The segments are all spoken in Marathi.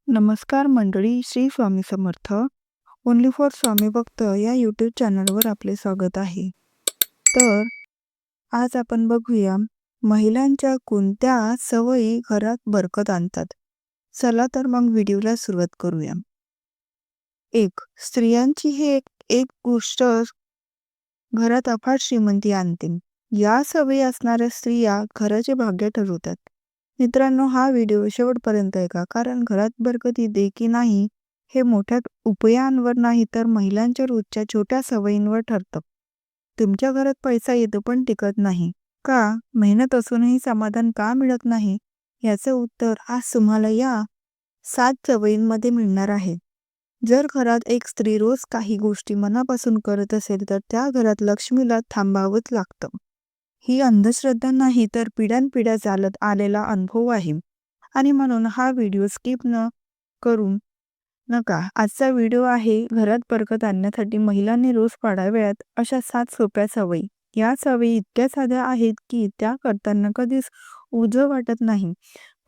नमस्कार मंडळी, श्री स्वामी समर्थ. ओन्ली फॉर स्वामी भक्त या यूट्यूब चॅनलवर आपले स्वागत आहे. तर आज आपण बघूया महिलांच्या कोणत्या सवयी घरात बरकत आणतात. चला तर मग व्हिडिओला सुरुवात करूया. 1. स्त्रियांची ही एक गोष्ट घरात अफाट श्रीमंती आणते. या सवयी असणाऱ्या स्त्रिया घराचे भाग्य ठरवतात. मित्रांनो, हा व्हिडिओ शेवटपर्यंत ऐका, कारण घरात बरकत येते की नाही हे मोठ्या उपायांवर नाही तर महिलांच्या रोजच्या छोट्या सवयींवर ठरतं. तुमच्या घरात पैसा येतो पण टिकत नाही का? मेहनत असूनही समाधान का मिळत नाही? याचं उत्तर आज तुम्हाला या 7 सवयींमध्ये मिळणार आहे. जर घरात एक स्त्री रोज काही गोष्टी मनापासून करत असेल तर त्या घरात लक्ष्मीला थांबावंच लागतं. ही अंधश्रद्धा नाही तर पिढ्यानपिढ्या चालत आलेला अनुभव आहे. आणि म्हणून हा व्हिडिओ स्किप न करून नका. आजचा व्हिडिओ आहे घरात बरकत आणण्यासाठी महिलांनी रोज पाळाव्यात अशा 7 सोप्या सवयी. या सवयी इतक्या साध्या आहेत की त्या करताना कधीच ओझं वाटत नाही,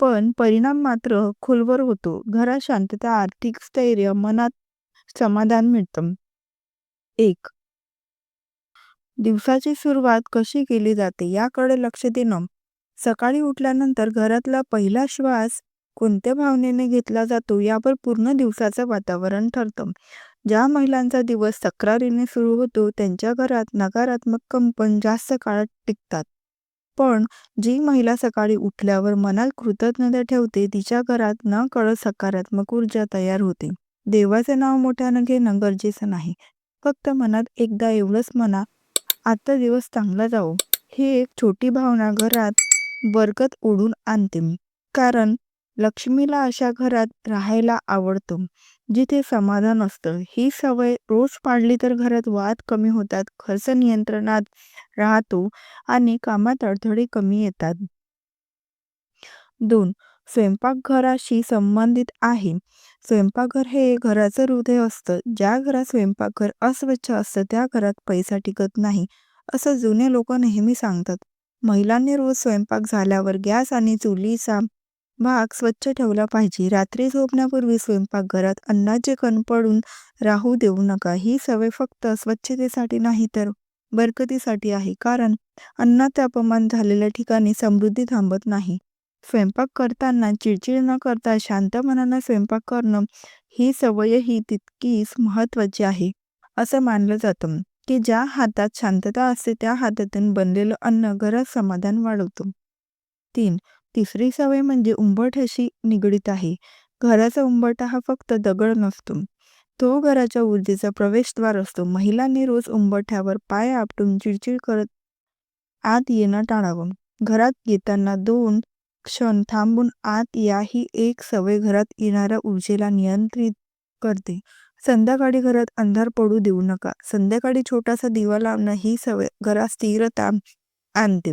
पण परिणाम मात्र खोलवर होतो. घरात शांतता, आर्थिक स्थैर्य, मनात समाधान मिळतं. 1. दिवसाची सुरुवात कशी केली जाते याकडे लक्ष देणं. सकाळी उठल्यानंतर घरातला पहिला श्वास कोणत्या भावनेने घेतला जातो यावर पूर्ण दिवसाचं वातावरण ठरतं. ज्या महिलांचा दिवस तक्रारीने सुरू होतो त्यांच्या घरात नकारात्मक कंपन जास्त काळ टिकतात. पण जी महिला सकाळी उठल्यावर मनात कृतज्ञता ठेवते तिच्या घरात नकळत सकारात्मक ऊर्जा तयार होते. देवाचे नाव मोठ्यानं घेणं गरजेचं नाही, फक्त मनात एकदा एवढंच म्हणा, आजचा दिवस चांगला जाओ. ही एक छोटी भावना घरात बरकत ओढून आणते. कारण लक्ष्मीला अशा घरात राहायला आवडतं जिथे समाधान असतं. ही सवय रोज पाळली तर घरात वाद कमी होतात, खर्च नियंत्रणात राहतो आणि कामात अडथळे कमी येतात. 2. स्वयंपाकघराशी संबंधित आहे. स्वयंपाकघर हे घराचं हृदय असतं. ज्या घरात स्वयंपाकघर अस्वच्छ असतं त्या घरात पैसा टिकत नाही, असं जुने लोक नेहमी सांगतात. महिलांनी रोज स्वयंपाक झाल्यावर गॅस आणि चुलीचा भाग स्वच्छ ठेवला पाहिजे. रात्री झोपण्यापूर्वी स्वयंपाकघरात अन्नाचे कण पडून राहू देऊ नका. ही सवय फक्त स्वच्छतेसाठी नाही तर बरकतीसाठी आहे, कारण अन्नाचे अपमान झालेल्या ठिकाणी समृद्धी थांबत नाही. स्वयंपाक करताना चिडचिड न करता शांत मनानं स्वयंपाक करणं ही सवयही तितकीच महत्त्वाची आहे. असं मानलं जातं की ज्या हातात शांतता असते त्या हातातून बनलेलं अन्न घरात समाधान वाढवतं. 3. तिसरी सवय म्हणजे उंबरठ्याशी निगडीत आहे. घराचा उंबरठा हा फक्त दगड नसतो, तो घराच्या ऊर्जेचा प्रवेशद्वार असतो. महिलांनी रोज उंबरठ्यावर पाय आपटून चिडचिड करत आत येणं टाळावं. घरात येताना 2 क्षण थांबून आत या ही एक सवय घरात येणाऱ्या ऊर्जेला नियंत्रित करते. संध्याकाळी घरात अंधार पडू देऊ नका. संध्याकाळी छोटासा दिवा लावणं ही सवय घरात स्थिरता आणते.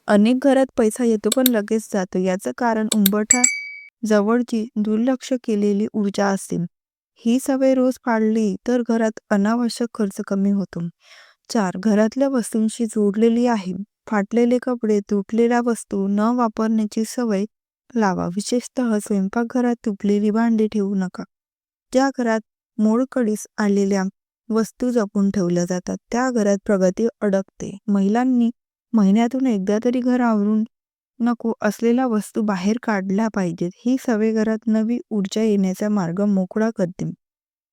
अनेक घरात पैसा येतो पण लगेच जातो. याचं कारण उंबरठा जवळची दुर्लक्ष केलेली ऊर्जा असते. ही सवय रोज पाळली तर घरात अनावश्यक खर्च कमी होतो. 4. घरातल्या वस्तूंशी जोडलेली आहे. फाटलेले कपडे, तुटलेल्या वस्तू न वापरण्याची सवय लावा. विशेषतः स्वयंपाकघरात तुटलेली भांडी ठेवू नका. ज्या घरात मोडकळीस आलेल्या वस्तू जपून ठेवल्या जातात त्या घरात प्रगती अडकते. महिलांनी महिन्यातून एकदा तरी घर आवरून नको असलेल्या वस्तू बाहेर काढल्या पाहिजेत. ही सवय घरात नवी ऊर्जा येण्याचा मार्ग मोकळा करते.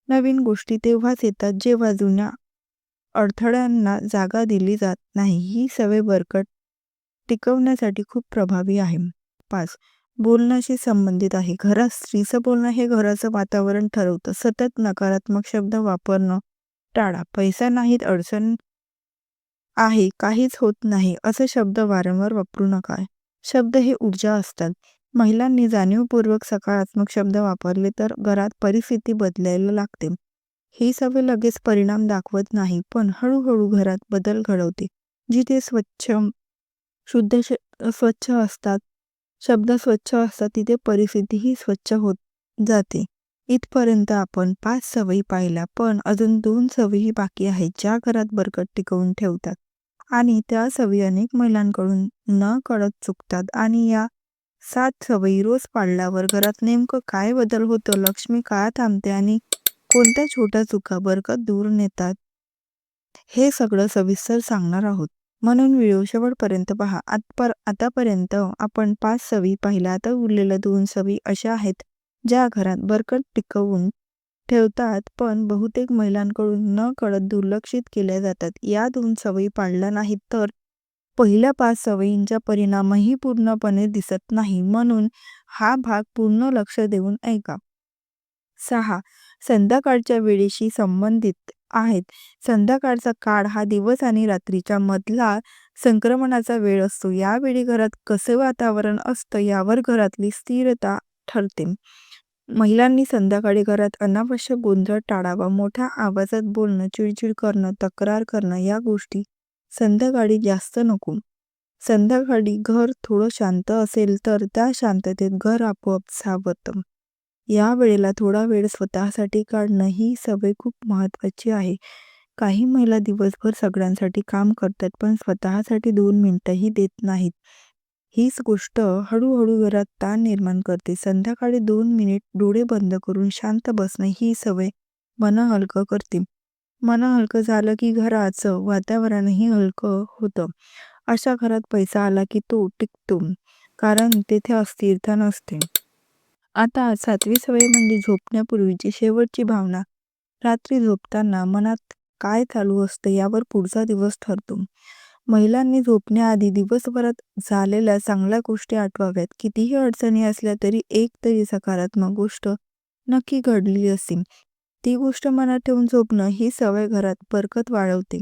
नवीन गोष्टी तेव्हाच येतात जेव्हा जुन्या अडथळ्यांना जागा दिली जात नाही. ही सवय बरकत टिकवण्यासाठी खूप प्रभावी आहे. 5. बोलण्याशी संबंधित आहे. घरात स्त्रीचं बोलणं हे घराचं वातावरण ठरवतं. सतत नकारात्मक शब्द वापरणं टाळा. पैसा नाहीत, अडचण आहे, काहीच होत नाही असे शब्द वारंवार वापरू नका. शब्द हे ऊर्जा असतात. महिलांनी जाणीवपूर्वक सकारात्मक शब्द वापरले तर घरात परिस्थिती बदलायला लागते. ही सवय लगेच परिणाम दाखवत नाही, पण हळूहळू घरात बदल घडवते. जिथे स्वच्छ असतात, शब्द स्वच्छ असतात तिथे परिस्थितीही स्वच्छ होत जाते. इथपर्यंत आपण 5 सवयी पाहिल्या, पण अजून 2 सवयी बाकी आहेत ज्या घरात बरकत टिकवून ठेवतात आणि त्या सवयी अनेक महिलांकडून न कळत चुकतात. आणि या 7 सवयी रोज पाळल्यावर घरात नेमकं काय बदल होतो, लक्ष्मी का थांबते आणि कोणत्या छोट्या चुका बरकत दूर नेतात, हे सगळं सविस्तर सांगणार आहोत. म्हणून व्हिडिओ शेवटपर्यंत पहा. आतापर्यंत आपण 5 सवयी पाहिल्या. आता उरलेल्या 2 सवयी अशा आहेत, ज्या घरात बरकत टिकवून ठेवतात, पण बहुतेक महिलांकडून नकळत दुर्लक्षित केल्या जातात. या 2 सवयी पाळल्या नाहीत तर पहिल्या 5 सवयींचा परिणामही पूर्णपणे दिसत नाही. म्हणून हा भाग पूर्ण लक्ष देऊन ऐका. 6. संध्याकाळच्या वेळेशी संबंधित आहेत. संध्याकाळचा काळ हा दिवस आणि रात्रीच्या मधला संक्रमणाचा वेळ असतो. यावेळी घरात कसे वातावरण असतं यावर घरातली स्थिरता ठरते. महिलांनी संध्याकाळी घरात अनावश्यक गोंधळ टाळावा. मोठ्या आवाजात बोलणं, चिडचिड करणं, तक्रार करणं या गोष्टी संध्याकाळी जास्त नको. संध्याकाळी घर थोडं शांत असेल तर त्या शांततेत घर आपोआप सावरतं. या वेळेला थोडा वेळ स्वतःसाठी काढणं ही सवय खूप महत्त्वाची आहे. काही महिला दिवसभर सगळ्यांसाठी काम करतात पण स्वतःसाठी 2 मिनिटंही देत नाहीत. हीच गोष्ट हळूहळू घरात ताण निर्माण करते. संध्याकाळी 2 मिनिट डोळे बंद करून शांत बसणं ही सवय मन हलकं करते. मन हलकं झालं की घराचं वातावरणही हलकं होतं. अशा घरात पैसा आला की तो टिकतो, कारण तेथे अस्थिरता नसते. आता 7वी सवय म्हणजे झोपण्यापूर्वीची शेवटची भावना. रात्री झोपताना मनात काय चालू असतं यावर पुढचा दिवस ठरतो. महिलांनी झोपण्याआधी दिवसभरात झालेल्या चांगल्या गोष्टी आठवाव्यात. कितीही अडचणी असल्या तरी एक तरी सकारात्मक गोष्ट नक्की घडली असेल. ती गोष्ट मनात ठेवून झोपणं ही सवय घरात बरकत वाढवते.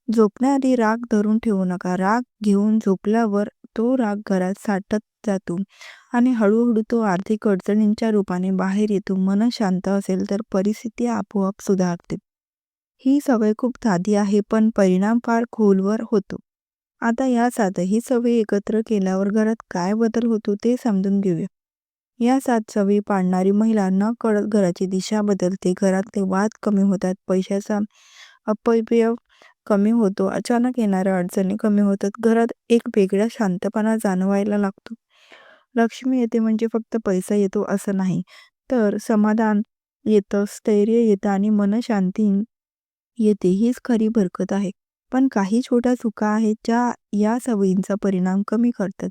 झोपण्याआधी राग धरून ठेवू नका. राग घेऊन झोपल्यावर तो राग घरात साठत जातो आणि हळूहळू तो आर्थिक अडचणींच्या रूपाने बाहेर येतो. मन शांत असेल तर परिस्थिती आपोआप सुधारते. ही सवय खूप साधी आहे पण परिणाम फार खोलवर होतो. आता या 7ही सवयी एकत्र केल्यावर घरात काय बदल होतो ते समजून घेऊया. या 7 सवयी पाळणारी महिला नकळत घराची दिशा बदलते. घरातले वाद कमी होतात, पैशाचा अपव्यय कमी होतो, अचानक येणाऱ्या अडचणी कमी होतात, घरात एक वेगळा शांतपणा जाणवायला लागतो. लक्ष्मी येते म्हणजे फक्त पैसा येतो असं नाही, तर समाधान येतं, स्थैर्य येतं आणि मनशांती येते. हीच खरी बरकत आहे. पण काही छोट्या चुका आहेत ज्या या सवयींचा परिणाम कमी करतात.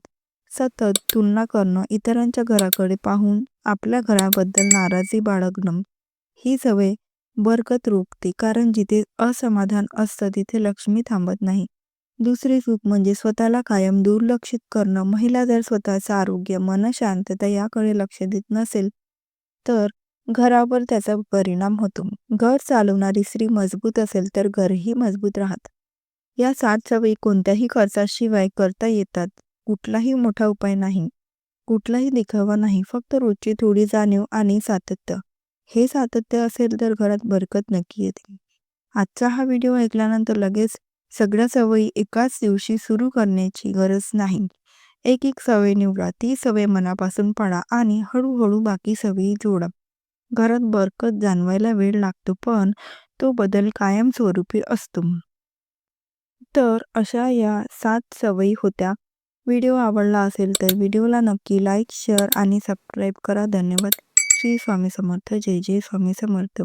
सतत तुलना करणं, इतरांच्या घराकडे पाहून आपल्या घराबद्दल नाराजी बाळगणं, ही सवय बरकत रोखते, कारण जिथे असमाधान असतं तिथे लक्ष्मी थांबत नाही. दुसरी चूक म्हणजे स्वतःला कायम दुर्लक्षित करणं. महिला जर स्वतःचं आरोग्य, मनशांतता याकडे लक्ष देत नसेल तर घरावर त्याचा परिणाम होतो. घर चालवणारी स्त्री मजबूत असेल तर घरही मजबूत राहतं. या 7 सवयी कोणत्याही खर्चाशिवाय करता येतात. कुठलाही मोठा उपाय नाही, कुठलाही दिखावा नाही, फक्त रोजची थोडी जाणीव आणि सातत्य. हे सातत्य असेल तर घरात बरकत नक्की येते. आजचा हा व्हिडिओ ऐकल्यानंतर लगेच सगळ्या सवयी एकाच दिवशी सुरू करण्याची गरज नाही. एक एक सवय निवडा, ती सवय मनापासून पाळा आणि हळूहळू बाकी सवयी जोडा. घरात बरकत जाणवायला वेळ लागतो पण तो बदल कायमस्वरूपी असतो. तर अशा या 7 सवयी होत्या. व्हिडिओ आवडला असेल तर व्हिडिओला नक्की लाईक, शेअर आणि सबस्क्राईब करा. धन्यवाद. श्री स्वामी समर्थ. जय जय स्वामी समर्थ.